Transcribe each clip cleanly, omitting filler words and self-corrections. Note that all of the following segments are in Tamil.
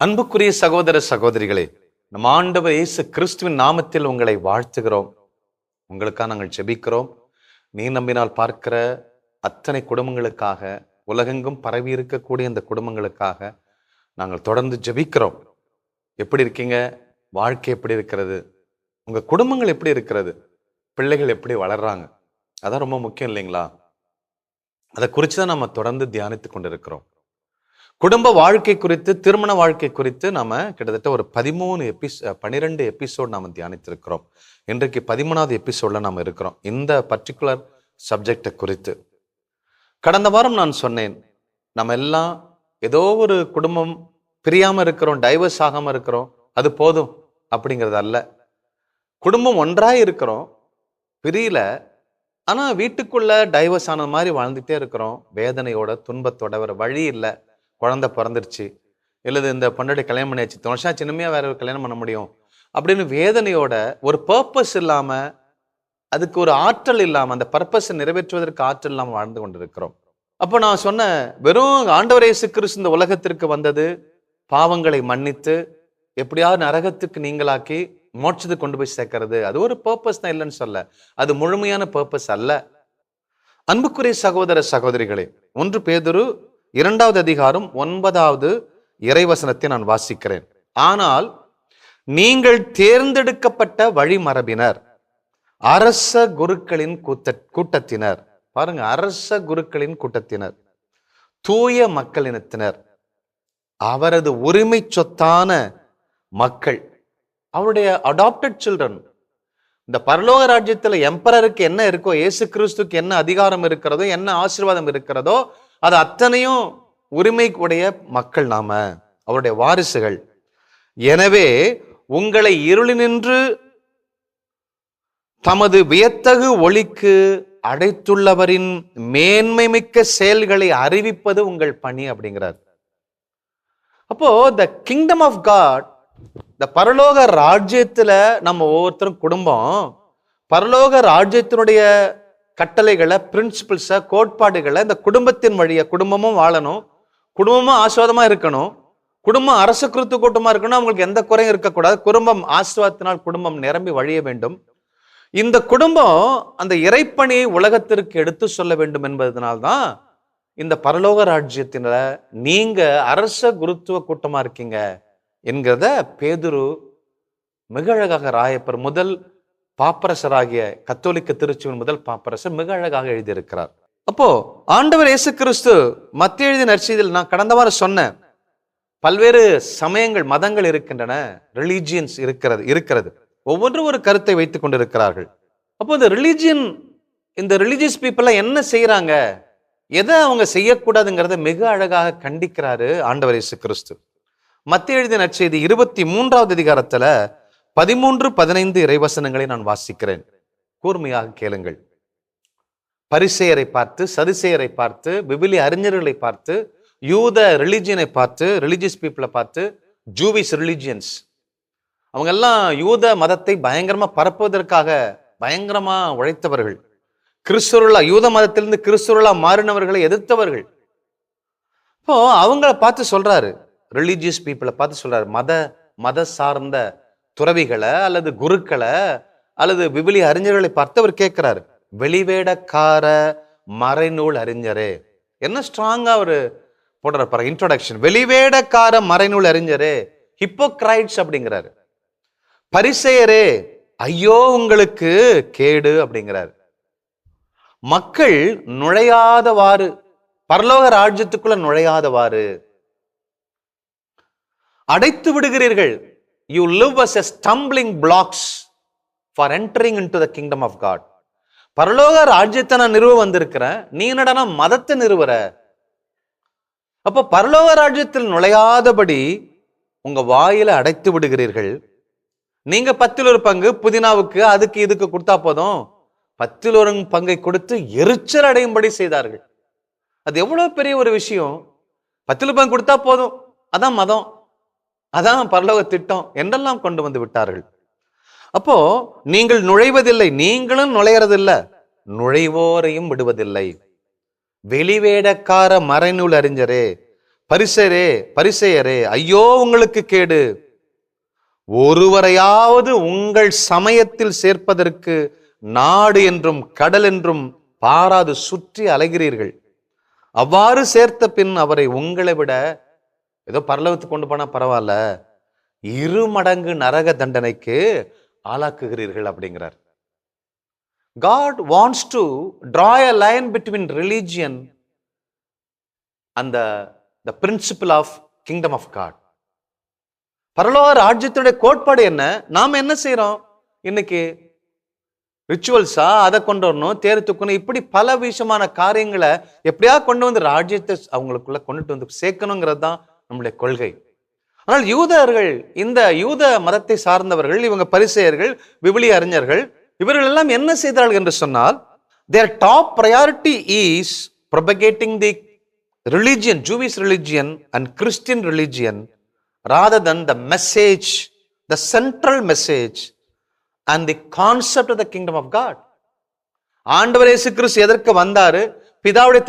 அன்புக்குரிய சகோதர சகோதரிகளே, நம் ஆண்டவர் இயேசு கிறிஸ்துவின் நாமத்தில் உங்களை வாழ்த்துகிறோம். உங்களுக்காக நாங்கள் ஜெபிக்கிறோம். நீ நம்பினால் பார்க்கிற அத்தனை குடும்பங்களுக்காக, உலகெங்கும் பரவி இருக்கக்கூடிய இந்த குடும்பங்களுக்காக நாங்கள் தொடர்ந்து ஜெபிக்கிறோம். எப்படி இருக்கீங்க? வாழ்க்கை எப்படி இருக்கிறது? உங்க குடும்பங்கள் எப்படி இருக்கிறது? பிள்ளைகள் எப்படி வளர்றாங்க? அதான் ரொம்ப முக்கியம் இல்லைங்களா? அதை குறித்து தான் நம்ம தொடர்ந்து தியானித்து கொண்டிருக்கிறோம். குடும்ப வாழ்க்கை குறித்து, திருமண வாழ்க்கை குறித்து நாம கிட்டத்தட்ட ஒரு 12 எபிசோட் நாம தியானித்திருக்கிறோம். இன்றைக்கு 13வது எபிசோட்ல நாம இருக்கிறோம் இந்த பர்டிகுலர் சப்ஜெக்டை குறித்து. கடந்த வாரம் நான் சொன்னேன், நம்ம எல்லாம் ஏதோ ஒரு குடும்பம் பிரியாம இருக்கிறோம், டைவர்ஸ் ஆகாம இருக்கிறோம், அது போதும் அப்படிங்கிறது அல்ல. குடும்பம் ஒன்றாய் இருக்கிறோம், பிரியல, ஆனா வீட்டுக்குள்ள டைவர்ஸ் ஆன மாதிரி வாழ்ந்துட்டே இருக்கிறோம். வேதனையோட, துன்பத்தோட, வேற வழி இல்லை. குழந்தை பிறந்துருச்சு, இல்லது இந்த பொண்டாட்டி கல்யாணம் பண்ணியாச்சு, 3 வருஷம் சின்னமையா வேற ஒரு கல்யாணம் பண்ண முடியும் அப்படின்னு வேதனையோட, ஒரு பர்பஸ் இல்லாம, அதுக்கு ஒரு ஆற்றல் இல்லாம, அந்த பர்பஸை நிறைவேற்றுவதற்கு ஆற்றல் இல்லாம வாழ்ந்து கொண்டிருக்கிறோம். அப்போ நான் சொன்ன, வெறும் ஆண்டவர் இயேசு கிறிஸ்து இந்த உலகத்திற்கு வந்தது பாவங்களை மன்னித்து எப்படியாவது நரகத்துக்கு நீங்களாக்கி மோட்சத்துக்கு கொண்டு போய் சேர்க்கிறது, அது ஒரு பர்பஸ் தான், இல்லைன்னு சொல்ல, அது முழுமையான பர்பஸ் அல்ல. அன்புக்குரிய சகோதர சகோதரிகளே, 1 பேதுரு 2வது அதிகாரம் 9வது இறைவசனத்தை நான் வாசிக்கிறேன். ஆனால் நீங்கள் தேர்ந்தெடுக்கப்பட்ட வழிமரபினர், அரச குருக்களின் கூட்டத்தினர், பாருங்க, அரச குருக்களின் கூட்டத்தினர், தூய மக்களினத்தினர், அவரது உரிமை சொத்தான மக்கள், அவருடைய அடாப்டட் சில்ட்ரன். இந்த பரலோக ராஜ்யத்துல எம்பரருக்கு என்ன இருக்கோ, இயேசு கிறிஸ்துக்கு என்ன அதிகாரம் இருக்கிறதோ, என்ன ஆசீர்வாதம் இருக்கிறதோ, அது அத்தனையும் உரிமை உடைய மக்கள் நாம, அவருடைய வாரிசுகள். எனவே உங்களை இருளினின்று தமது வியத்தகு ஒளிக்கு அடைத்துள்ளவரின் மேன்மை மிக்க செயல்களை அறிவிப்பது உங்கள் பணி அப்படிங்கிறார். அப்போ த கிங்டம் ஆஃப் காட், இந்த பரலோக ராஜ்யத்துல நம்ம ஒவ்வொருத்தரும் குடும்பம், பரலோக ராஜ்யத்தினுடைய கட்டளைகளை, பிரின்சிபிள்ஸை, கோட்பாடுகளை இந்த குடும்பத்தின் வழியா, குடும்பமும் வாழணும், குடும்பமும் ஆசீர்வாதமா இருக்கணும், குடும்பம் அரச கிறிஸ்து கூட்டமா இருக்கணும், அவங்களுக்கு எந்த குறையும் இருக்கக்கூடாது, குடும்பம் ஆசீர்வாதத்தினால் குடும்பம் நிரம்பி வழிய வேண்டும். இந்த குடும்பம் அந்த இறைப்பணியை உலகத்திற்கு எடுத்து சொல்ல வேண்டும் என்பதனால்தான் இந்த பரலோக ராஜ்யத்தில நீங்க அரச குருத்துவ கூட்டமா இருக்கீங்க என்கிறத பேதுரு மிக அழகாக, ராயப்பர் முதல் பாப்பரசராகிய கத்தோலிக்க திருச்சுவின் முதல் பாப்பரசர் மிக அழகாக எழுதியிருக்கிறார். அப்போ ஆண்டவர் இயேசு கிறிஸ்து மத்திய எழுதிய நற்செய்தியில் நான் கடந்த வாரம் சொன்னேன், பல்வேறு சமயங்கள், மதங்கள் இருக்கின்றன, ரிலீஜியன்ஸ் இருக்கிறது, ஒவ்வொன்றும் ஒரு கருத்தை வைத்துக் கொண்டிருக்கிறார்கள். அப்போ இந்த ரிலீஜியஸ் பீப்புள் என்ன செய்யறாங்க, எதை அவங்க செய்யக்கூடாதுங்கிறத மிக அழகாக கண்டிக்கிறாரு ஆண்டவர் இயேசு கிறிஸ்து. மத்திய எழுதிய நற்செய்தி 23வது அதிகாரத்துல 13-15 இறைவசனங்களை நான் வாசிக்கிறேன், கூர்மையாக கேளுங்கள். பரிசேயரை பார்த்து, சதுசேயரை பார்த்து, விவிலிய அறிஞர்களை பார்த்து, யூத ரிலிஜியனை பார்த்து, ரிலிஜியஸ் பீப்புளை பார்த்து, ஜூவிஷ் ரிலிஜியன்ஸ், அவங்க எல்லாம் யூத மதத்தை பயங்கரமா பரப்புவதற்காக பயங்கரமா உழைத்தவர்கள், கிறிஸ்துவர்களா, யூத மதத்திலிருந்து கிறிஸ்துவர்களா மாறினவர்களை எதிர்த்தவர்கள். இப்போ அவங்கள பார்த்து சொல்றாரு, ரிலிஜியஸ் பீப்புளை பார்த்து சொல்றாரு, மத சார்ந்த துறவிகளை அல்லது குருக்களை அல்லது விவிலிய அறிஞர்களை பார்த்து அவர் கேட்கிறாரு, வெளிவேடக்கார மறைநூல் அறிஞரே. என்ன ஸ்ட்ராங்கா அவரு போடுற இன்ட்ரோடக்ஷன், வெளிவேடக்கார மறைநூல் அறிஞரே, ஹிப்போக்ரைட்ஸ் அப்படிங்கிறாரு. பரிசேயரே, ஐயோ உங்களுக்கு கேடு அப்படிங்கிறாரு. மக்கள் நுழையாதவாறு, பரலோக ராஜ்யத்துக்குள்ள நுழையாதவாறு அடைத்து விடுகிறீர்கள். You live as a stumbling blocks for entering into the kingdom of God. பரலோக ராஜ்யத்தை நான் நிறுவ வந்திருக்கிறேன், நீ என்னடா மதத்தை நிறுவற. அப்போ பரலோக ராஜ்யத்தில் நுழையாதபடி உங்க வாயில அடைத்து விடுகிறீர்கள். நீங்க 10ல் 1 பங்கு புதினாவுக்கு அதுக்கு இதுக்கு கொடுத்தா போதும், 10ல் 1 பங்கை கொடுத்து எரிச்சல் அடையும்படி செய்தார்கள். அது எவ்வளவு பெரிய ஒரு விஷயம். 10ல் 1 பங்கு கொடுத்தா போதும், அதான் மதம், அதான் பரலோக திட்டம் என்றெல்லாம் கொண்டு வந்து விட்டார்கள். அப்போ நீங்கள் நுழைவதில்லை, நீங்களும் நுழையறதில்லை, நுழைவோரையும் விடுவதில்லை. வெளிவேடக்கார மறைநூல் அறிஞரே, பரிசேயரே ஐயோ உங்களுக்கு கேடு, ஒருவரையாவது உங்கள் சமயத்தில் சேர்ப்பதற்கு நாடு என்றும் கடல் என்றும் பாராது சுற்றி அலைகிறீர்கள். அவ்வாறு சேர்த்த பின் அவரை உங்களை விட ஏதோ பரலோகத்துக்கு கொண்டு போனா பரவாயில்ல, 2 மடங்கு நரக தண்டனைக்கு ஆளாக்குகிறீர்கள் அப்படிங்கிறார். God wants to draw a line between religion and the principle of kingdom of God. பரலோக ராஜ்யத்துடைய கோட்பாடு என்ன? நாம என்ன செய்யறோம் இன்னைக்கு? ரிச்சுவல்ஸா, அதை கொண்டு வரணும், தேர் தூக்கணும், இப்படி பல விஷயமான காரியங்களை எப்படியா கொண்டு வந்து ராஜ்யத்தை அவங்களுக்குள்ள கொண்டுட்டு வந்து சேர்க்கணுங்கிறது தான் நம்முடைய கொள்கை. ஆனால் யூதர்கள், இந்த யூத மதத்தை சார்ந்தவர்கள், இவங்க பரிசேயர்கள், விவிலிய அறிஞர்கள், இவர்கள் எல்லாம் என்ன செய்தார்கள் என்று சொன்னால், their top priority is propagating the religion, Jewish religion and Christian religion rather than the message, the central message and the concept of the kingdom of God. ஆண்டவர் இயேசு கிறிஸ்து எதற்கு வந்தாரு, பிதாவுடைய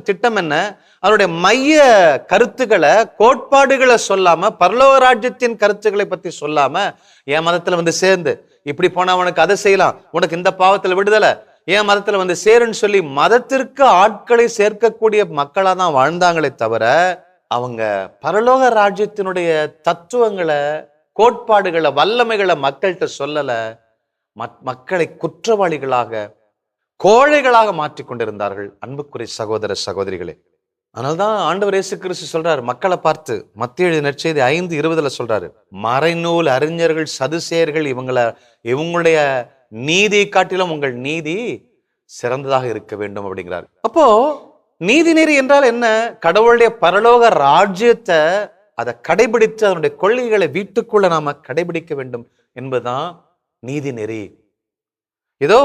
திட்டம் என்ன, அவருடைய மைய கருத்துக்களை, கோட்பாடுகளை சொல்லாம, பரலோக ராஜ்யத்தின் கருத்துக்களை பத்தி சொல்லாம, என் மதத்துல வந்து சேர்ந்து இப்படி போனா உனக்கு அதை செய்யலாம், உனக்கு இந்த பாவத்துல விடுதலை, என் மதத்துல வந்து சேருன்னு சொல்லி மதத்திற்கு ஆட்களை சேர்க்கக்கூடிய மக்களா தான் வாழ்ந்தாங்களே தவிர, அவங்க பரலோக ராஜ்யத்தினுடைய தத்துவங்களை, கோட்பாடுகளை, வல்லமைகளை மக்கள்கிட்ட சொல்லல. மக்களை குற்றவாளிகளாக, கோழைகளாக மாற்றிக் கொண்டிருந்தார்கள். அன்புக்குரிய சகோதர சகோதரிகளே, அதனால்தான் ஆண்டவர் இயேசு கிறிஸ்து சொல்றாரு மக்களை பார்த்து, மத்தேயு நற்செய்தி 5:20 சொல்றாரு, மறைநூல் அறிஞர்கள், சதுசேயர்கள், இவங்களுடைய நீதி காட்டிலும் உங்கள் நீதி சிறந்ததாக இருக்க வேண்டும் அப்படிங்கிறார். அப்போ நீதி நெறி என்றால் என்ன? கடவுளுடைய பரலோக ராஜ்யத்தை அதை கடைபிடித்து அதனுடைய கொள்கைகளை வீட்டுக்குள்ள நாம கடைபிடிக்க வேண்டும் என்பதுதான் நீதி நெறி. ஏதோ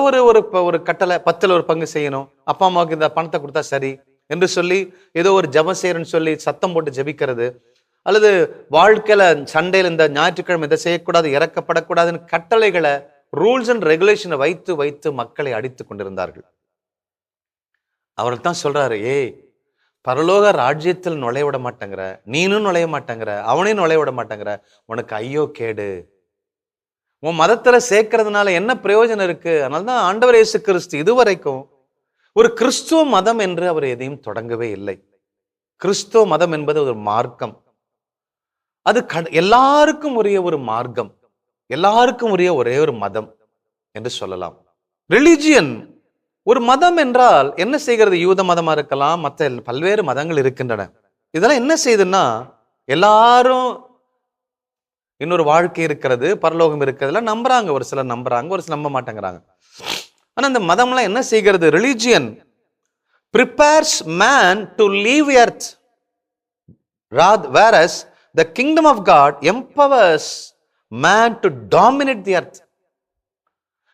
ஒரு கட்டளை, 10ல் ஒரு பங்கு செய்யணும், அப்பா அம்மாவுக்கு இந்த பணத்தை கொடுத்தா சரி என்று சொல்லி ஏதோ ஒரு ஜெபம் செய்யறன்னு சொல்லி சத்தம் போட்டு ஜெபிக்கிறது, அல்லது வாழ்க்கையில சண்டையில் இந்த ஞாயிற்றுக்கிழமை இதை செய்யக்கூடாது, இறக்கப்படக்கூடாதுன்னு கட்டளைகளை, ரூல்ஸ் அண்ட் ரெகுலேஷனை வைத்து வைத்து மக்களை அடித்து கொண்டிருந்தார்கள். அவர்கள் தான் சொல்றாரு, ஏய் பரலோக ராஜ்யத்தில் நுழைய விட மாட்டேங்கிற, நீனும் நுழைய மாட்டேங்கிற, அவனையும் நுழைய விட மாட்டேங்கிற, உனக்கு ஐயோ கேடு, உன் மதத்துல சேர்க்கறதுனால என்ன பிரயோஜனம் இருக்கு? அதனால்தான் ஆண்டவர் இயேசு கிறிஸ்து இதுவரைக்கும் ஒரு கிறிஸ்துவ மதம் என்று அவர் எதையும் தொடங்கவே இல்லை. கிறிஸ்துவ மதம் என்பது ஒரு மார்க்கம், அது எல்லாருக்கும் உரிய ஒரு மார்க்கம், எல்லாருக்கும் உரிய ஒரே ஒரு மதம் என்று சொல்லலாம். ரிலிஜியன் ஒரு மதம் என்றால் என்ன செய்கிறது? யூத மதமா இருக்கலாம், மற்ற பல்வேறு மதங்கள் இருக்கின்றன. இதெல்லாம் என்ன செய்யுதுன்னா, எல்லாரும் இன்னொரு வாழ்க்கை இருக்கிறது, பரலோகம் இருக்கிறதுல நம்புறாங்க. ஒரு சிலர் நம்புறாங்க, ஒரு சிலர் நம்ப மாட்டேங்கிறாங்க. ஆனா இந்த மதம்லாம் என்ன செய்கிறது? Religion prepares man to leave earth, whereas the kingdom of God empowers man to dominate the earth.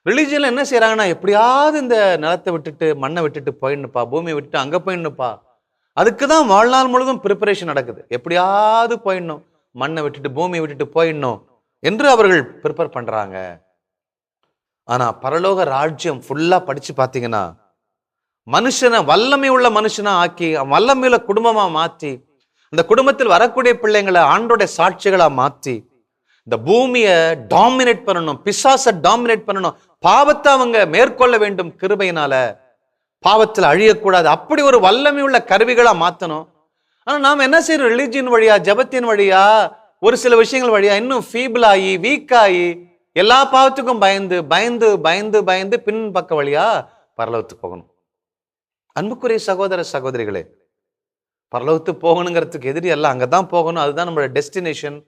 ரிலிஜியன்ல என்ன செய்யறாங்கன்னா, எப்படியாவது இந்த நிலத்தை விட்டுட்டு, மண்ணை விட்டுட்டு போயிடணுப்பா, பூமியை விட்டுட்டு அங்க போயிடணுப்பா, அதுக்குதான் வாழ்நாள் முழுவதும் ப்ரிப்பரேஷன் நடக்குது. எப்படியாவது போயிடணும், மண்ணை விட்டுட்டு பூமியை விட்டுட்டு போயிடணும் என்று அவர்கள் ப்ரிப்பேர் பண்றாங்க. ஆனா பரலோக ராஜ்யம் ஃபுல்லா படிச்சு பார்த்தீங்கன்னா, மனுஷனை வல்லமை உள்ள மனுஷனா ஆக்கி, வல்லமையுள்ள குடும்பமா மாற்றி, அந்த குடும்பத்தில் வரக்கூடிய பிள்ளைங்களை ஆண்டோடைய சாட்சிகளா மாற்றி, இந்த பூமியை டாமினேட் பண்ணணும், பிசாசை டாமினேட் பண்ணணும், பாவத்தை அவங்க மேற்கொள்ள வேண்டும், கிருபையினால பாவத்தில் அழியக்கூடாது, அப்படி ஒரு வல்லமை உள்ள கருவிகளா மாத்தணும். ஆனா நாம என்ன செய்யறோம்? ரிலிஜியன் வழியா, ஜபத்தின் வழியா, ஒரு சில விஷயங்கள் வழியா இன்னும் ஃபீபிள் ஆகி, வீக் ஆகி, எல்லா பாவத்துக்கும் பயந்து பயந்து பயந்து பயந்து பின் பக்க வழியா பரலோகத்துக்கு போகணும். அன்புக்குரிய சகோதர சகோதரிகளே, பரலோகத்துக்கு போகணுங்கிறதுக்கு எதிரி எல்லாம் அங்கதான் போகணும், அதுதான் நம்மளோட டெஸ்டினேஷன்,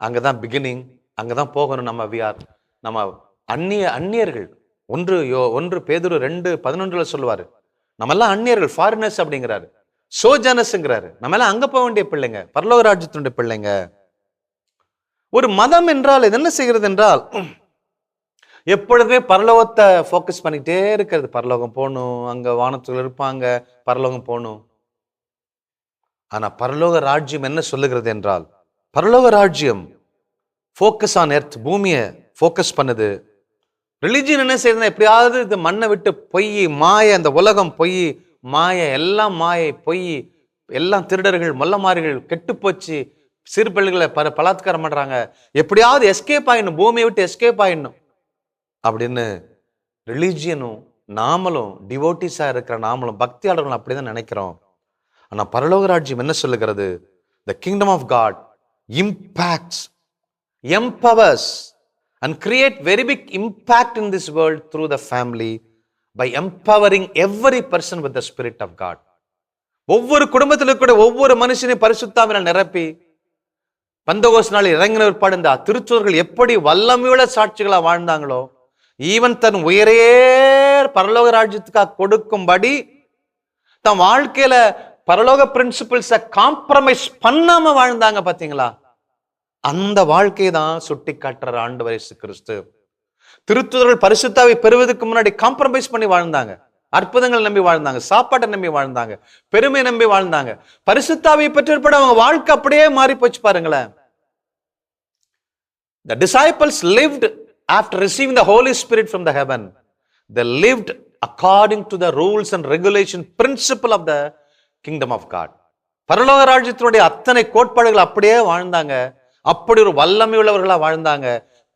அங்கதான் பிகினிங், அங்கதான் போகணும். நம்ம அந்நியர்கள். 1 பேதுரு 2:11 சொல்லுவாரு, நம்ம எல்லாம் அந்நியர்கள், ஃபாரினர்ஸ் அப்படிங்கிறாரு, சோஜனஸ்ங்கிறாரு. நம்ம எல்லாம் அங்க போக வேண்டிய பிள்ளைங்க, பரலோக ராஜ்யத்தினுடைய பிள்ளைங்க. ஒரு மதம் என்றால் இது என்ன செய்கிறது என்றால், எப்பொழுதுமே பரலோகத்தை ஃபோக்கஸ் பண்ணிட்டே இருக்கிறது. பரலோகம் போகணும், அங்க வானத்துல இருப்பாங்க, பரலோகம் போகணும். ஆனா பரலோக ராஜ்யம் என்ன சொல்லுகிறது என்றால், பரலோக ராஜ்யம் ஃபோக்கஸ் ஆன் எர்த், பூமியை ஃபோக்கஸ் பண்ணுது. ரிலிஜியன் என்ன செய்யுதுன்னா, எப்படியாவது இந்த மண்ணை விட்டு பொய், மாய, அந்த உலகம் பொய், மாய, எல்லாம் மாயை, பொய், எல்லாம் திருடர்கள், மொல்லமாரிகள், கெட்டுப்போச்சு, சிறு பிள்ளைகளை பலாத்காரம் பண்றாங்க, எப்படியாவது எஸ்கேப் ஆயிடணும், பூமியை விட்டு எஸ்கேப் ஆயிடணும் அப்படின்னு ரிலீஜியனும் நாமளும் டிவோட்டிஸா இருக்கிற நாமளும் பக்தியாளர்களும் அப்படிதான் நினைக்கிறோம். ஆனா பரலோக ராஜ்யம் என்ன சொல்லுகிறது? The kingdom of God impacts, empowers and create very big impact in this world through the family by empowering every person with the spirit of God. ஒவ்வொரு குடும்பத்திலும் கூட ஒவ்வொரு மனுஷனையும் பரிசுத்தாவினால் நிரப்பி பந்தகோஸ்து நாளில் இறங்கின பிற்பாடு இந்த திருச்சூர்கள் எப்படி வல்லமையுள்ள சாட்சிகளா வாழ்ந்தாங்களோ, ஈவன் தன் உயரே பரலோக ராஜ்யத்துக்காக கொடுக்கும்படி தன் வாழ்க்கையில பரலோக பிரின்சிபிள்ஸை காம்ப்ரமைஸ் பண்ணாம வாழ்ந்தாங்க. பாத்தீங்களா? அந்த வாழ்க்கையை தான் சுட்டி காட்டுற ஆண்டவர் இயேசு கிறிஸ்து. திருத்துதர்கள் பரிசுத்தாவை பெறுவதற்கு முன்னாடி காம்ப்ரமைஸ் பண்ணி வாழ்ந்தாங்க, அற்புதங்கள் நம்பி வாழ்ந்தாங்க, சாப்பாட்டை நம்பி வாழ்ந்தாங்க, பெருமை நம்பி வாழ்ந்தாங்க. பரிசுத்தாவை பெற்றிருப்பட அவங்க வாழ்க்கை அப்படியே மாறி போச்சு பாருங்களேன். The disciples lived after receiving the Holy Spirit from the heaven. They lived according to the rules and regulation principle of the kingdom of God. பரலோக ராஜ்யத்தினுடைய அத்தனை கோட்பாடுகள் அப்படியே வாழ்ந்தாங்க. அப்படி ஒரு வல்லமை உள்ளவர்களா வாழ்ந்தாங்க.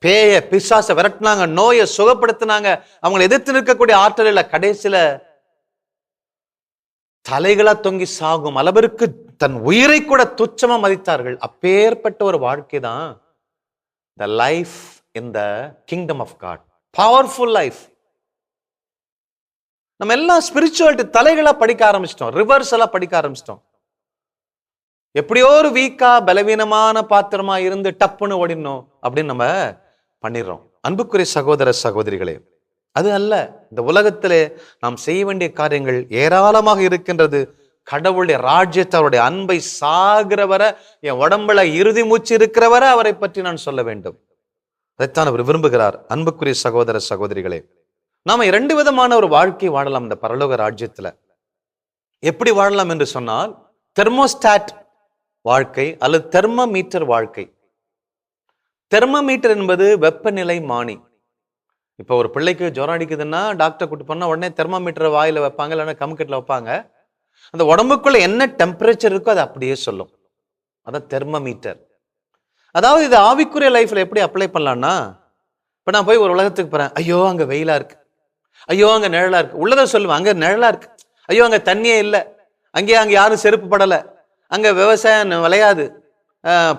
பேய பிசாசை விரட்டினாங்க, நோயை சுகப்படுத்தினாங்க. அவங்களை எதிர்த்து நிற்கக்கூடிய ஆற்றல் இல்ல. கடைசியில தலைகளா தொங்கி சாகும் அளவிற்கு தன் உயிரை கூட துச்சமா மதித்தார்கள். அப்பேற்பட்ட ஒரு வாழ்க்கை தான் the life in the kingdom of God. Powerful life. நம்ம எல்லாம் ஸ்பிரிச்சுவாலிட்டி தலைகளா படிக்க ஆரம்பிச்சிட்டோம், ரிவர்ஸலா படிக்க ஆரம்பிச்சிட்டோம். எப்படியோ ஒரு வீக்கா பலவீனமான பாத்திரமா இருந்து டப்புன்னு ஓடினோம் அப்படின்னு நம்ம பண்ணிடுறோம். அன்புக்குரிய சகோதர சகோதரிகளே, அது அல்ல. இந்த உலகத்திலே நாம் செய்ய வேண்டிய காரியங்கள் ஏராளமாக இருக்கின்றது. கடவுளுடைய ராஜ்யத்தை, அவருடைய அன்பை சாகிறவரை, என் உடம்புல இறுதி மூச்சு இருக்கிறவரை அவரை பற்றி நான் சொல்ல வேண்டும். அதைத்தான் அவர் விரும்புகிறார். அன்புக்குரிய சகோதர சகோதரிகளே, நாம 2 விதமான ஒரு வாழ்க்கை வாழலாம் இந்த பரலோக ராஜ்யத்துல. எப்படி வாழலாம் என்று சொன்னால், தெர்மோஸ்டாட் வாழ்க்கை அல்லது தெர்மோமீட்டர் வாழ்க்கை. தெர்மோமீட்டர் என்பது வெப்பநிலை மானி. இப்போ ஒரு பிள்ளைக்கு ஜுரம் அடிக்குதுன்னா டாக்டர் கூட்டு போனா உடனே தெர்மோமீட்டர் வாயில வைப்பாங்க, இல்லைன்னா கம்கெட்ல வைப்பாங்க. அந்த உடம்புக்குள்ள என்ன டெம்பரேச்சர் இருக்கோ அதை அப்படியே சொல்லும். அதான் தெர்மோமீட்டர். அதாவது இது ஆவிக்குரிய லைஃப்ல எப்படி அப்ளை பண்ணலாம்னா, இப்ப நான் போய் ஒரு உலகத்துக்கு போறேன், ஐயோ அங்க வெயிலா இருக்கு, ஐயோ அங்க நிழலா இருக்கு, உள்ளதை சொல்லுவேன், அங்க நிழலா இருக்கு, ஐயோ அங்க தண்ணியே இல்லை, அங்கே யாரும் செருப்பு படல, அங்க விவசாயம் விளையாது,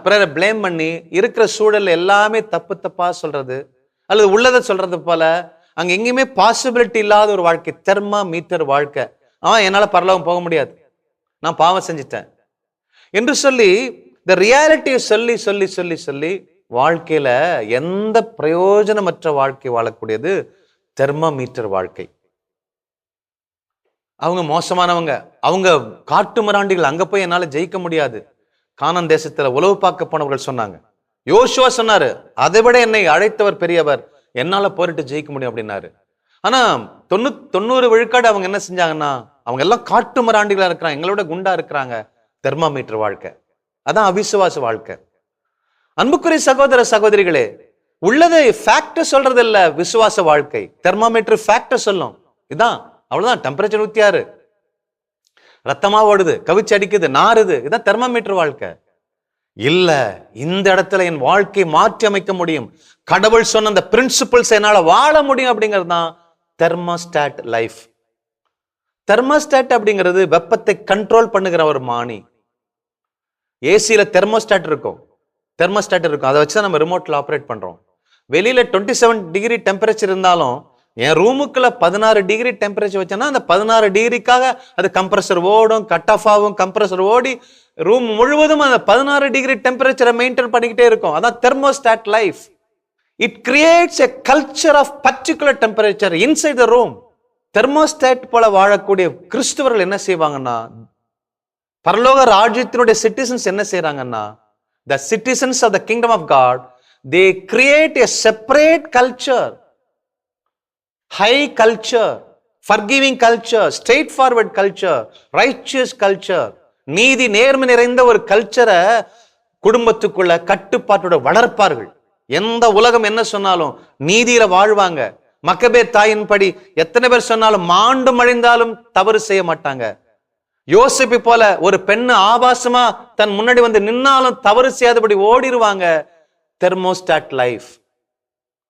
பிறரை பிளேம் பண்ணி இருக்கிற சூழல் எல்லாமே தப்பு தப்பா சொல்றது, அல்லது உள்ளதை சொல்றது போல அங்க எங்கேயுமே பாசிபிலிட்டி இல்லாத ஒரு வாழ்க்கை, தெர்மோமீட்டர் வாழ்க்கை. என்னால பரலோகம் போக முடியாது, நான் பாவம் செஞ்சிட்டேன் என்று சொல்லி இந்த ரியாலிட்டியை சொல்லி சொல்லி சொல்லி சொல்லி வாழ்க்கையில எந்த பிரயோஜனமற்ற வாழ்க்கை வாழக்கூடியது தெர்மோமீட்டர் வாழ்க்கை. அவங்க மோசமானவங்க, அவங்க காட்டு மிராண்டிகள், அங்க போய் என்னால ஜெயிக்க முடியாது. கானான் தேசத்துல உளவு பார்க்க போனவர்கள் சொன்னாங்க. யோசுவா சொன்னாரு, அதை விட என்னை அழைத்தவர் பெரியவர், என்னால போரிட்டு ஜெயிக்க முடியும் அப்படின்னாரு. ஆனா 90 விழுக்காடு அவங்க என்ன செஞ்சாங்கன்னா, அவங்க எல்லாம் காட்டு மிராண்டிகளா இருக்கிறாங்க, எங்களோட குண்டா இருக்கிறாங்க. தெர்மோமீட்டர் வாழ்க்கை, அதான் அவிசுவாச வாழ்க்கை. அன்புக்குரிய சகோதர சகோதரிகளே, உள்ளதை ஃபேக்ட் சொல்றது இல்ல விசுவாச வாழ்க்கை. தெர்மோமீட்டர் ஃபேக்ட் சொல்லும், இதான் அவ்வளவுதான், டெம்பரேச்சர் 106, ரத்தமா ஓடுது, கவிச்சு அடிக்குது, நாறுது, இதான் தெர்மோமீட்டர் வாழ்க்கை. இல்ல, இந்த இடத்துல என் வாழ்க்கையை மாற்றி அமைக்க முடியும், கடவுள் சொன்ன அந்த பிரின்சிபிள்ஸ் என்னால வாழ முடியும் அப்படிங்கிறது தான் தெர்மோஸ்டாட் லைஃப். தெர்மோஸ்டாட் அப்படிங்கிறது வெப்பத்தை கண்ட்ரோல் பண்ணுகிற ஒரு மானி. ஏசியில தெர்மோஸ்டாட் இருக்கும், அதை வச்சு நம்ம ரிமோட்ல ஆப்ரேட் பண்றோம். வெளியில 27 டிகிரி டெம்பரேச்சர் இருந்தாலும் என் ரூமுக்குள்ள 16 டிகிரி டெம்பரேச்சர் வச்சேன்னா அந்த 16 டிகிரிக்காக அது கம்ப்ரஸர் ஓடும், கட் ஆஃப் ஆகும், கம்ப்ரஸர் ஓடி ரூம் முழுவதும் அந்த 16 டிகிரி டெம்பரேச்சரை மெயின்டைன் பண்ணிக்கிட்டே இருக்கும். அதான் thermostat life. It creates a culture of particular temperature inside the room. Thermostat போல வாழக்கூடிய கிறிஸ்துவர்கள் என்ன செய்வாங்கன்னா, பரலோக ராஜ்யத்தினுடைய சிட்டிசன்ஸ் என்ன செய்யறாங்கன்னா, the citizens of the kingdom of God, they create a separate culture, high culture, forgiving culture, straightforward culture, righteous culture, நீதி நேர்மை நிறைந்த ஒரு கல்ச்சரை குடும்பத்துக்குள்ள கட்டுப்பாட்டோட வளர்ப்பார்கள். எந்த உலகம் என்ன சொன்னாலும் நீதியில வாழ்வாங்க. மக்கபே தாயின்படி எத்தனை பேர் சொன்னாலும் மாண்டு மழிந்தாலும் தவறு செய்ய மாட்டாங்க. யோசிப்பை போல ஒரு பெண்ணு ஆபாசமா தன் முன்னாடி வந்து நின்னாலும் தவறு செய்யாதபடி ஓடிடுவாங்க. Thermostat life.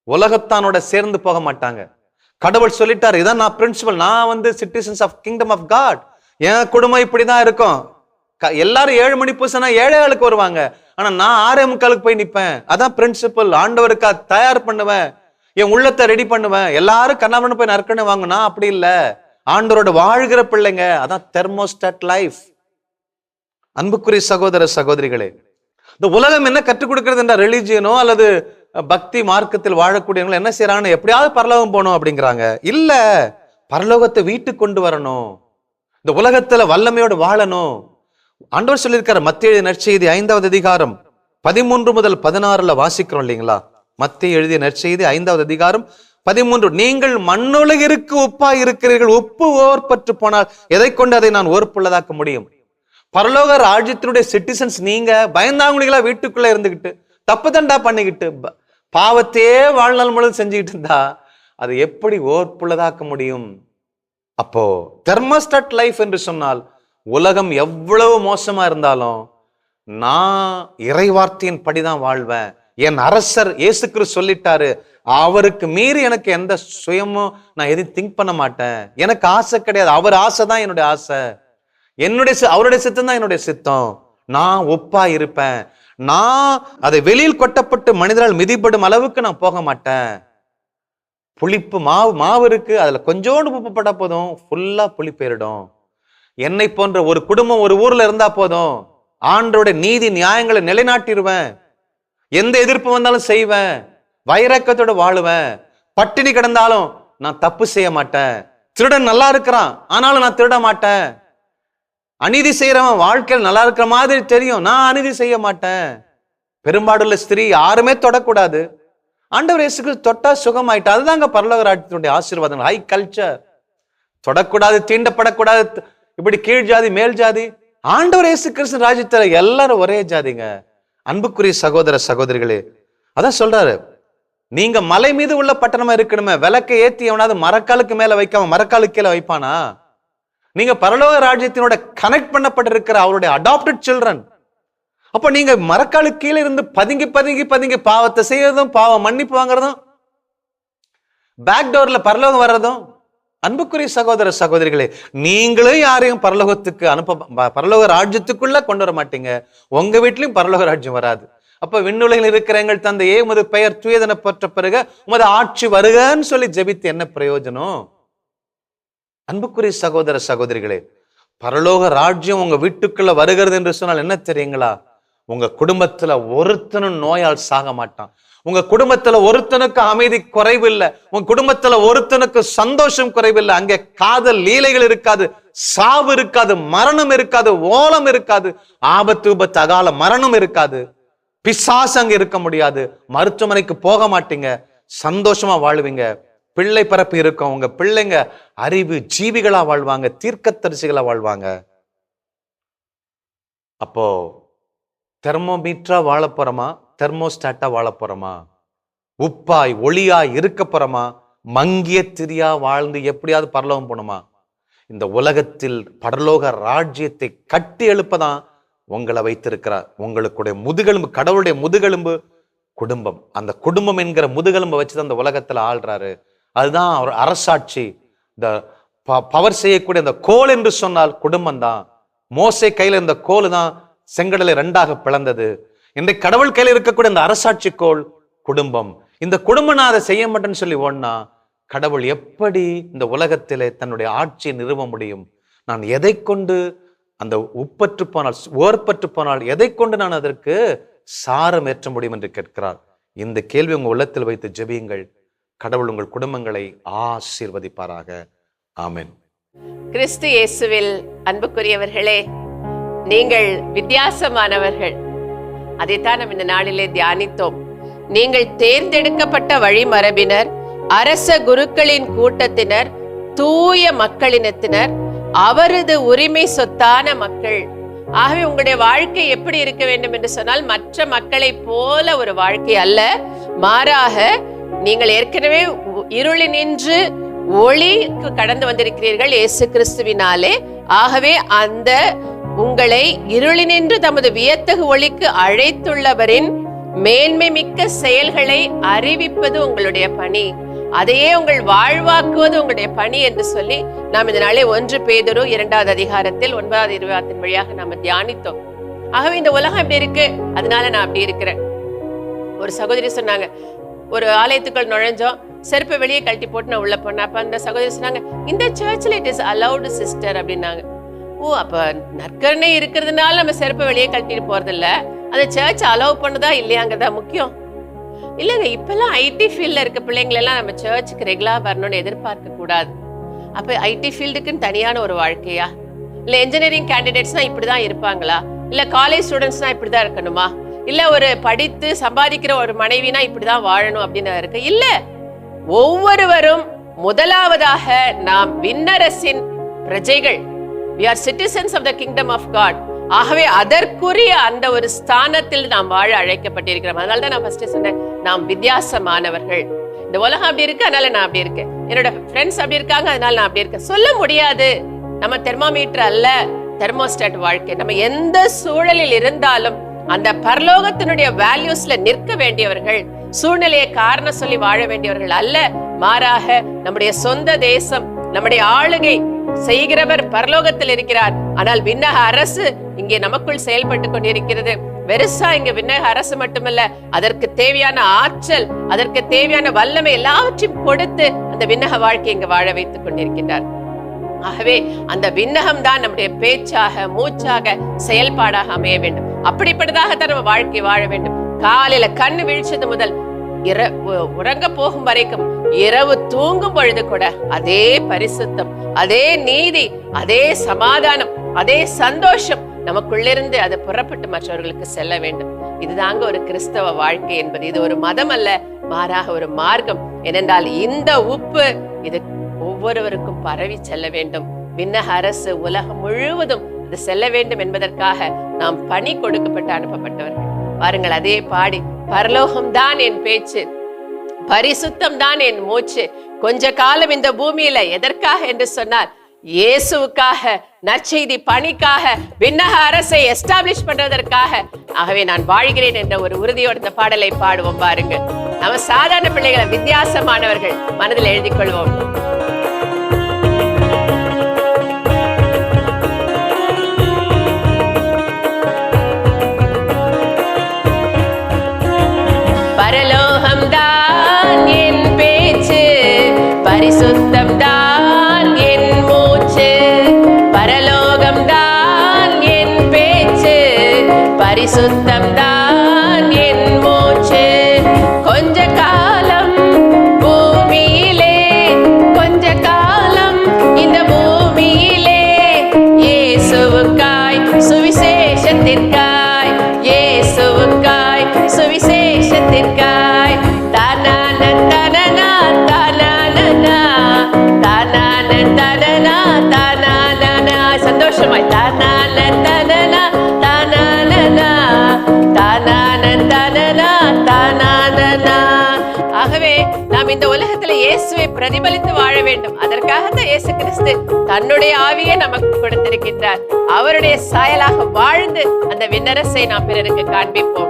உலகத்தானோட சேர்ந்து போக மாட்டாங்க. கடவுள் சொல்லிட்டாரு, இதான் நான் பிரின்சிபல், நான் வந்து citizens of kingdom of God, என் குடும்பம் இப்படிதான் இருக்கும். எல்லாரும் 7 மணி பூசனா 7:15 வருவாங்க, ஆனா நான் 6:45 போய் நிப்பேன். அதான் பிரின்சிபல். ஆண்டவருக்கா தயார் பண்ணுவேன், என் உள்ளத்தை ரெடி பண்ணுவேன். எல்லாரும் கண்ணாமண்ணு போய் நற்கண்ணு வாங்க, நான் அப்படி இல்ல, ஆண்டவரோட வாழ்கிற பிள்ளைங்க. அதான் தெர்மோஸ்டாட் லைஃப். அன்புக்குரிய சகோதர சகோதரிகளே, இந்த உலகம் என்ன கற்றுக் கொடுக்கிறது என்ற ரிலிஜியனோ அல்லது பக்தி மார்க்கத்தில் வாழக்கூடியவங்க என்ன செய்யறாங்க, எப்படியாவது பரலோகம் போகணும் அப்படிங்கிறாங்க. இல்ல, பரலோகத்தை வீட்டுக்கு கொண்டு வரணும், இந்த உலகத்துல வல்லமையோடு வாழணும். ஆண்டவர் சொல்லியிருக்காரு, மத்தேயு நற்செய்தி 5வது அதிகாரம் 13 முதல் 16 வாசிக்கிறோம் இல்லைங்களா? மத்தேயு எழுதிய நற்செய்தி 5வது அதிகாரம் 13. நீங்கள் மண்ணுலகிற்கு உப்பாய் இருக்கிறீர்கள், உப்பு ஓர்பற்று போனால் எதை கொண்டு அதை நான் ஓர்ப்புள்ளதாக்க முடியும்? பரலோக ராஜ்யத்தினுடைய சிட்டிசன்ஸ் நீங்க பயந்தாங்குடிகளா வீட்டுக்குள்ள இருந்துகிட்டு தப்பு தண்டா பண்ணிக்கிட்டு பாவத்தையே வாழ்நாள் முழுவதும் செஞ்சுக்கிட்டு இருந்தா அது எப்படி ஓர்ப்புள்ளதாக்க முடியும்? அப்போ தெர்மோஸ்டாட் லைஃப் என்று சொன்னால், உலகம் எவ்வளவு மோசமா இருந்தாலும் நான் இறைவார்த்தையின் படிதான் வாழ்வேன். என் அரசர் இயேசு கிறிஸ்து சொல்லிட்டாரு, அவருக்கு மீறி எனக்கு எந்த சுயமும் நான் எதையும் திங்க் பண்ண மாட்டேன். எனக்கு ஆசை கிடையாது, அவர் ஆசை தான் என்னுடைய ஆசை, அவருடைய சித்தம் தான் என்னுடைய சித்தம். நான் ஒப்பா இருப்பேன். நான் அதை வெளியில் கொட்டப்பட்டு மனிதரால் மிதிப்படும் அளவுக்கு நான் போக மாட்டேன். புளிப்பு மாவு இருக்கு, அதுல கொஞ்சோண்டு உப்பு பட்டா போதும், ஃபுல்லா புளிப்பேறிடும். என்னை போன்ற ஒரு குடும்பம் ஒரு ஊர்ல இருந்தா போதும், ஆண்டவருடைய நீதி நியாயங்களை நிலைநாட்டிடுவேன். எந்த எதிர்ப்பு வந்தாலும் செய்வேன், வைரக்கத்தோட வாழுவேன். பட்டினி கிடந்தாலும் நான் தப்பு செய்ய மாட்டேன். திருடன் நல்லா இருக்கிறான், ஆனாலும் நான் திருட மாட்டேன். அநீதி செய்யறவன் வாழ்க்கையில் நல்லா இருக்கிற மாதிரி தெரியும், நான் அநீதி செய்ய மாட்டேன். பெரும்பாடுள்ள ஸ்திரீ யாருமே தொடக்கூடாது, ஆண்டவர் இயேசுக்கு தொட்டா சுகமாயிட்டா. அதுதாங்க பரலோக ராஜ்யத்தினுடைய ஆசீர்வாதம். High culture. தொடக்கூடாது, தீண்டப்படக்கூடாது, இப்படி கீழ் ஜாதி மேல் ஜாதி. ஆண்டவர் இயேசு கிறிஸ்து ராஜ்யத்துல எல்லாரும் ஒரே ஜாதிங்க. அன்புக்குரிய சகோதர சகோதரிகளே, அதான் சொல்றாரு, நீங்க மலை மீது உள்ள பட்டணமா இருக்கணுமே, விளக்கை ஏத்தி எவனாவது மரக்காலுக்கு மேல வைக்காம மரக்காலுக்கு கீழே வைப்பானா? நீங்க பரலோக ராஜ்யத்தினோட கனெக்ட் பண்ணப்பட்டிருக்கிற அவருடைய அடாப்டட் சில்ட்ரன். அப்ப நீங்க மரக்காலு கீழே இருந்து பதுங்கி பதுங்கி பதுங்கி பாவத்தை செய்யறதும் பாவம் மன்னிப்பு வாங்குறதும் பேக் டோர்ல பரலோகம் வர்றதும். அன்புக்குரிய சகோதர சகோதரிகளே, நீங்களும் யாரையும் பரலோகத்துக்கு பரலோக ராஜ்யத்துக்குள்ள கொண்டு வர மாட்டீங்க, உங்க வீட்லயும் பரலோக ராஜ்யம் வராது. அப்ப விண்ணுலகில் இருக்கிற எங்கள் தந்தையே, உமது பெயர் தூயதென பெற்ற பிறகு உமது ஆட்சி வருகன்னு சொல்லி ஜெபித்து என்ன பிரயோஜனம்? அன்புக்குரிய சகோதர சகோதரிகளே, பரலோக ராஜ்யம் உங்க வீட்டுக்குள்ள வருகிறது என்று சொன்னால் என்ன தெரியுங்களா? உங்க குடும்பத்துல ஒருத்தனும் நோயால் சாக மாட்டான், உங்க குடும்பத்துல ஒருத்தனுக்கு அமைதி குறைவு இல்லை, உங்க குடும்பத்துல ஒருத்தனுக்கு சந்தோஷம் குறைவில்லை. அங்கே காதல் லீலைகள் இருக்காது, சாவு இருக்காது, மரணம் இருக்காது, ஓலம் இருக்காது, ஆபத்து விபத்து அகால மரணம் இருக்காது, பிசாசு அங்க இருக்க முடியாது, மருத்துவமனைக்கு போக மாட்டீங்க, சந்தோஷமா வாழ்வீங்க. பிள்ளை பரப்பு இருக்கும், உங்க பிள்ளைங்க அறிவு ஜீவிகளா வாழ்வாங்க, தீர்க்கதரிசிகளா வாழ்வாங்க. அப்போ தெர்மோமீட்டரா வாழ போறோமா, தெர்மோஸ்டாட்டா வாழ போறோமா? உப்பாய் ஒளியாய் இருக்க போறோமா, மங்கிய திரியா வாழ்ந்து எப்படியாவது பரலோகம் போணுமா? இந்த உலகத்தில் பரலோக ராஜ்யத்தை கட்டி எழுப்பதான் உங்களை வைத்திருக்கிறார். உங்களுடைய முதுகெலும்பு, கடவுளுடைய முதுகெலும்பு குடும்பம். அந்த குடும்பம் என்கிற முதுகெலும்பை வச்சுதான் அந்த உலகத்துல ஆள்றாரு. அதுதான் அவர் அரசாட்சி. இந்த பவர் செய்யக்கூடிய அந்த கோல் என்று சொன்னால் குடும்பம் தான். மோசே கையில இருந்த கோல் தான் செங்கடலை 2ஆக பிளந்தது. இன்றைக்கு கடவுள் கையில இருக்கக்கூடிய அந்த அரசாட்சி கோல் குடும்பம். இந்த குடும்பம் நான் அதை செய்ய மாட்டேன்னு சொல்லி ஓடனா கடவுள் எப்படி இந்த உலகத்திலே தன்னுடைய ஆட்சியை நிறுவ முடியும்? நான் எதை கொண்டு அந்த உப்பற்று போனால், ஓர்பற்று போனால் எதை கொண்டு நான் அதற்கு சாரம் ஏற்ற முடியும் என்று கேட்கிறார். இந்த கேள்வி உங்க உள்ளத்தில் வைத்து ஜெபியுங்கள். கடவுள் உங்கள் குடும்பங்களை ஆசீர்வதிப்பாராக. ஆமென். கிறிஸ்து இயேசுவில் அன்புக்குரியவர்களே, நீங்கள் வித்தியாசமானவர்கள். அதைத்தான் நம்ம இந்த நாளிலே தியானித்தோம். நீங்கள் தேர்ந்தெடுக்கப்பட்ட வழிமரபினர், அரச குருக்களின் கூட்டத்தினர், தூய மக்களினத்தினர், அவரது உரிமை சொத்தான மக்கள். ஆகவே உங்களுடைய வாழ்க்கை எப்படி இருக்க வேண்டும் என்று சொன்னால், மற்ற மக்களை போல ஒரு வாழ்க்கை அல்ல, மாறாக நீங்கள் ஏற்கனவே இருளினின்று ஒளிக்கு கடந்து வந்திருக்கிறீர்கள். இயேசு கிறிஸ்துவினாலே ஆகவே அந்த உங்களை இருளினின்று தமது வியத்தகு ஒளிக்கு அழைத்துள்ளவரின் மேன்மை மிக்க செயல்களை அறிவிப்பது உங்களுடைய பணி, அதையே உங்கள் வாழ்வாக்குவது உங்களுடைய பணி என்று சொல்லி நாம் இந்த நாளே 1 பேதுரு 2வது அதிகாரத்தில் 9வது 20 வழியாக நாம தியானித்தோம். ஆகவே இந்த உலகம் எப்படி இருக்கு, அதனால நான் அப்படி இருக்கிறேன். ஒரு சகோதரி சொன்னாங்க, ஒரு ஆலயத்துக்குள் நுழைஞ்சோம், செருப்பை வெளியே கழட்டி போட்டு நான் உள்ள போனேன். அப்ப அந்த சகோதரி சொன்னாங்க, இந்த சர்ச்சில் இட் இஸ் அலௌடு சிஸ்டர் அப்படின்னாங்க. ஓ, அப்ப நற்கருணை இருக்கிறதுனால நம்ம செருப்பை வெளியே கழட்டிட்டு போறது இல்ல, அந்த சர்ச் அலோவ் பண்ணதா இல்லையாங்கிறதா முக்கியம் இல்லைங்க. இப்பெல்லாம் ஐடி ஃபீல்ட்ல இருக்க பிள்ளைங்களை எல்லாம் நம்ம சர்ச்சுக்கு ரெகுலரா வரணும்னு எதிர்பார்க்க கூடாது. அப்ப ஐடி ஃபீல்டுக்குன்னு தனியான ஒரு வாழ்க்கையா, இல்ல என்ஜினியரிங் கேண்டிடேட்ஸ்னா இப்படிதான் இருப்பாங்களா, இல்ல காலேஜ் ஸ்டூடெண்ட்ஸ்னா இப்படிதான் இருக்கணுமா, இல்ல ஒரு படித்து சம்பாதிக்கிற ஒரு மனைவினா இப்படிதான் வாழணும் அப்படின்னு இருக்கு இல்ல. ஒவ்வொருவரும் முதலாவதாக நாம் விண்ணரசின் பிரஜைகள், we are citizens of the kingdom of God. ஆகவே அதற்குரிய அந்த ஒரு ஸ்தானத்தில் நாம் வாழ அழைக்கப்பட்டிருக்கிறோம். அதனால தான் நான் ஃபர்ஸ்ட் சொன்னேன், நாம் வித்தியாசமானவர்கள். இந்த உலகம் அப்படி இருக்கு, அதனால நான் அப்படி இருக்கேன், என்னோட ஃப்ரெண்ட்ஸ் அப்படி இருக்காங்க, அதனால நான் அப்படி இருக்கேன் சொல்ல முடியாது. நம்ம தெர்மோமீட்டர் அல்ல, தெர்மோஸ்டாட் வாழ்க்கை. நம்ம எந்த சூழலில் இருந்தாலும் அந்த பரலோகத்தினுடைய வேல்யூஸ்ல நிற்க வேண்டியவர்கள், சூழ்நிலையை காரணம் சொல்லி வாழ வேண்டியவர்கள் அல்ல. மாறாக நம்முடைய சொந்த தேசம், நம்முடைய ஆளுகை செய்கிறவர் பரலோகத்தில் இருக்கிறார். ஆனால் விண்ணக அரசு இங்கே நமக்குள் செயல்பட்டு கொண்டிருக்கிறது. வெறுசா இங்க விண்ணக அரசு மட்டுமல்ல, அதற்கு தேவையான ஆற்றல், அதற்கு தேவையான வல்லமை எல்லாவற்றையும் கொடுத்து அந்த விண்ணக வாழ்க்கை இங்க வாழ வைத்துக் கொண்டிருக்கின்றார். ஆகவே அந்த விண்ணகம் தான் நம்முடைய பேச்சாக, மூச்சாக, செயல்பாடாக அமைய வேண்டும். அப்படிப்பட்டதாகத்தான் நம்ம வாழ்க்கை வாழ வேண்டும். காலையில கண்ணு வீழ்ச்சது முதல் உறங்க போகும் வரைக்கும், இரவு தூங்கும் பொழுது கூட அதே பரிசுத்தம், அதே நீதி, அதே சமாதானம், அதே சந்தோஷம் நமக்குள்ளிருந்து அது புறப்பட்டு மற்றவர்களுக்கு செல்ல வேண்டும். இதுதாங்க ஒரு கிறிஸ்தவ வாழ்க்கை என்பது. இது ஒரு மதம் அல்ல, மாறாக ஒரு மார்க்கம். ஏனென்றால் இந்த உப்பு இது ஒவ்வொருவருக்கும் பரவி செல்ல வேண்டும். விண்ணக அரசு உலகம் முழுவதும் அது செல்ல வேண்டும் என்பதற்காக நாம் பணி கொடுக்கப்பட்டு அனுப்பப்பட்டவர்கள். பாருங்கள், அதே பாடி, பரலோகம்தான் என் பேச்சு, பரிசுத்தம் தான் என் மூச்சு. கொஞ்ச காலம் இந்த பூமியில எதற்காக என்று சொன்னார், இயேசுவுக்காக, நற்செய்தி பணிக்காக, விண்ணக அரசை எஸ்டாப்ளிஷ் பண்றதற்காக. ஆகவே நான் வாழ்கிறேன் என்ற ஒரு உறுதியோடு இந்த பாடலை பாடுவோம். பாருங்க, நம்ம சாதாரண பிள்ளைகளை, வித்தியாசமானவர்கள் மனதில் எழுதிக் கொள்வோம். பரலோகம்தான் என் பேச்சு, பரிசுத்தம் தான் என் மூச்சு. பரலோகம்தான் என் பேச்சு, பரிசுத்தம் தான் என் மூச்சு. கொஞ்ச காலம் பூமியிலே, கொஞ்ச காலம் இந்த பூமியிலே, இயேசுவுக்காய், சுவிசேஷத்திற்காய், இயேசுவுக்காய், சுவிசேஷத்திற்காய். தானான தனனா தானானா, தானான தனனா தானானா. சந்தோஷமாய், தானான தனனா தானானா, தானான தனனா தானானா. ஆகவே நாம் இந்த உலகத்துல இயேசுவை பிரதிபலித்து வாழ வேண்டும். அதற்காகத்தான் இயேசு கிறிஸ்து தன்னுடைய ஆவியை நமக்கு கொடுத்திருக்கின்றார். அவருடைய சாயலாக வாழ்ந்து அந்த விண்ணரசை நாம் பிறருக்கு காண்பிப்போம்.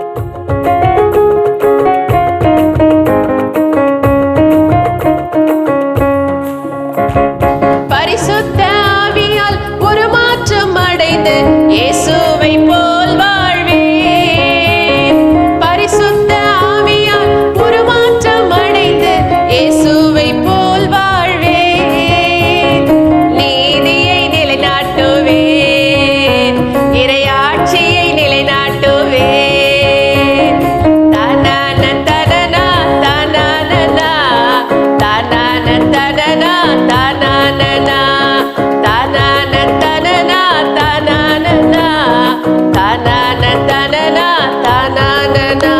பரிசுத்த ஆவியால் ஒரு மாற்றம் அடைந்து இயேசுவை போல் வாழ்வேன். பரிசுத்த ஆவியால் ஒரு மாற்றம் அடைந்து இயேசுவை போல் வாழ்வேன். நீதியை நிலைநாட்டுவேன், இறையாட்சியை நிலைநாட்டுவேன். தானான தனனா தானானா, தானான தனனா தானானா, தானான தனனா தானானா, தானான தனனா தானானா.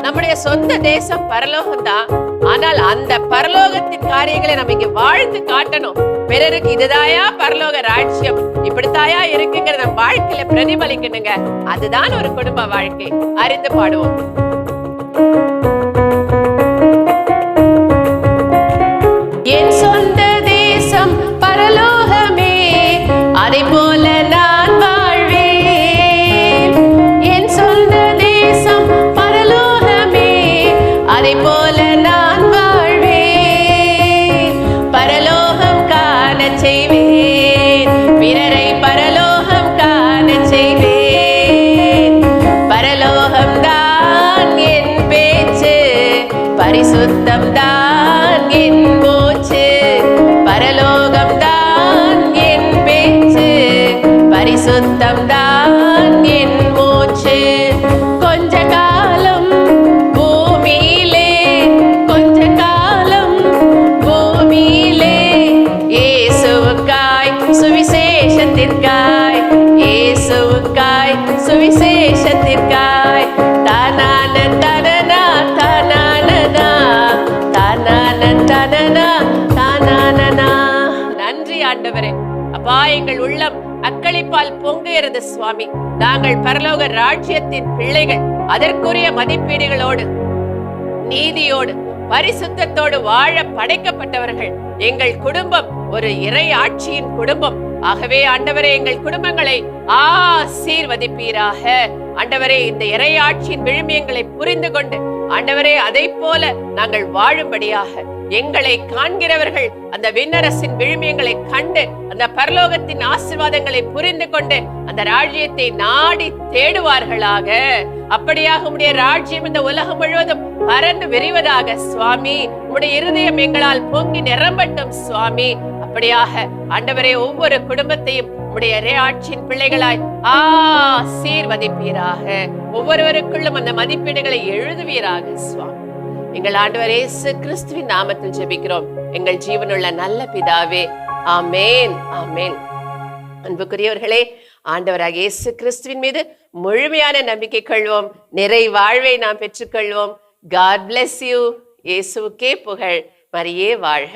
நம்முடைய சொந்த தேசம் பரலோகம்தான். ஆனால் அந்த பரலோகத்தின் காரியங்களை நம்ம இங்க வாழ்ந்து காட்டணும். பிறருக்கு இதுதாயா பரலோக ராஜ்யம், இப்படித்தாயா இருக்குங்கிற நம்ம வாழ்க்கையில பிரதிபலிக்கணுங்க. அதுதான் ஒரு குடும்ப வாழ்க்கை. அறிந்து பாடுவோம். என் சொந்த தேசம் பரலோகமே, அதை செய்வேன், பிறரை பரலோகம் காண செய்வேன். பரலோகம் தான் என் பேச்சு, பரிசுத்தம் தான் என் மூச்சு. பரலோகம் தான் என் பேச்சு, பரிசுத்தம் தான் என் மூச்சு. கொஞ்ச காலம் பூமியிலே, கொஞ்ச காலம் பூமியிலே, இயேசுவுக்காய் சுவிசேஷத்திற்காய், இயேசுவுக்காய் சுவிசேஷத்திற்காய். தானான தனனா தானானனா, தானான தனனா தானானனா. நன்றி ஆண்டவரே. அப்பா, எங்கள் உள்ளம் அக்களிப்பால் பொங்குகிறது சுவாமி. நாங்கள் பரலோக ராஜ்யத்தின் பிள்ளைகள். அதற்குரிய மதிப்பீடுகளோடு, நீதியோடு, பரிசுத்தத்தோடு வாழ படைக்கப்பட்டவர்கள். எங்கள் குடும்பம் ஒரு இறை ஆட்சியின் குடும்பம். ஆகவே ஆண்டவரே, எங்கள் குடும்பங்களை ஆசீர்வதிப்பீராக. ஆண்டவரே, இந்த இறை ஆட்சியின் விழுமியங்களை புரிந்து கொண்டு ஆண்டவரே அதை போல நாங்கள் வாழும்படியாக எங்களை காண்கிறவர்கள் அந்த விண்ணரசின் விழுமியங்களை கண்டு அந்த பரலோகத்தின் ஆசீர்வாதங்களை புரிந்து கொண்டு அந்த ராஜ்யத்தை நாடி தேடுவார்களாக. அப்படியாக உம்முடைய ராஜ்யம் இந்த உலகம் முழுவதும் பறந்து விரிவதாக சுவாமி. உம்முடைய இருதயம் எங்களால் பொங்கி நிரம்பட்டும் சுவாமி. அப்படியாக ஆண்டவரே, ஒவ்வொரு குடும்பத்தையும் உம்முடைய இறையாட்சியின் பிள்ளைகளாய் ஆசீர்வதிப்பீராக. ஒவ்வொருவருக்குள்ளும் அந்த மதிப்பீடுகளை எழுதுவீராக சுவாமி. எங்கள் ஆண்டவர் இயேசு கிறிஸ்துவின் நாமத்தில் ஜெபிக்கிறோம் எங்கள் ஜீவனுள்ள நல்ல பிதாவே. ஆமேன், ஆமேன். அன்புக்குரியவர்களே, ஆண்டவராக இயேசு கிறிஸ்துவின் மீது முழுமையான நம்பிக்கை கொள்வோம். நிறை வாழ்வை நாம் பெற்றுக்கொள்வோம். God bless you. இயேசுவுக்கே புகழ். மரியே வாழ்க.